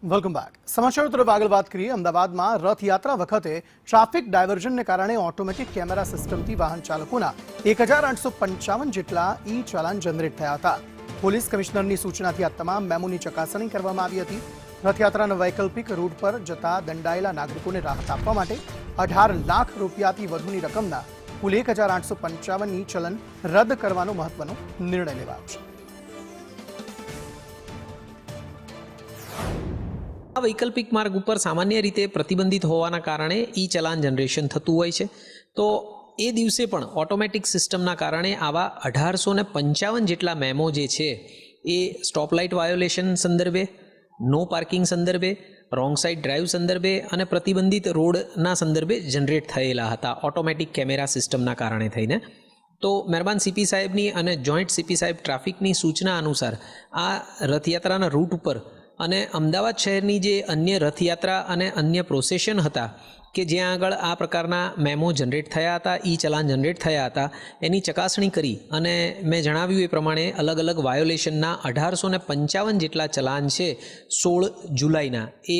Welcome back. સમાચારો તરફ આગળ વાત કરીએ. અમદાવાદમાં રથયાત્રા વખતે ટ્રાફિક ડાયવર્ઝનને કારણે ઓટોમેટિક કેમેરા સિસ્ટમથી વાહન ચાલકોના 1855 જેટલા ઈ ચાલાન જનરેટ થયા હતા. પોલીસ કમિશનરની સૂચનાથી આ તમામ મેમોની ચકાસણી કરવામાં આવી હતી. રથયાત્રાના વૈકલ્પિક રૂટ પર જતા દંડાયેલા નાગરિકોને રાહત આપવા માટે 18 લાખ રૂપિયાથી વધુની રકમના કુલ 1855 ઈ ચલન રદ કરવાનો મહત્વનો નિર્ણય લેવાયો છે. આ વૈકલ્પિક માર્ગ ઉપર સામાન્ય રીતે પ્રતિબંધિત હોવાના કારણે ઈ ચલાન જનરેશન થતું હોય છે. તો એ દિવસે પણ ઓટોમેટિક સિસ્ટમના કારણે આવા 1855 જેટલા મેમો જે છે એ સ્ટોપ લાઇટ વાયોલેશન સંદર્ભે, નો પાર્કિંગ સંદર્ભે, રોંગ સાઇડ ડ્રાઈવ સંદર્ભે અને પ્રતિબંધિત રોડના સંદર્ભે જનરેટ થયેલા હતા ઓટોમેટિક કેમેરા સિસ્ટમના કારણે થઈને. તો મહેરબાન સીપી સાહેબની અને જોઈન્ટ સીપી સાહેબ ટ્રાફિકની સૂચના અનુસાર આ રથયાત્રાના રૂટ ઉપર અને અમદાવાદ શહેરની જે અન્ય રથયાત્રા અને અન્ય પ્રોસેશન હતા કે જ્યાં આગળ આ પ્રકારના મેમો જનરેટ થયા હતા, ઈ ચલાન જનરેટ થયા હતા, એની ચકાસણી કરી અને મેં જણાવ્યું એ પ્રમાણે અલગ અલગ વાયોલેશનના 1855 જેટલા ચલાન છે 16 જુલાઈના એ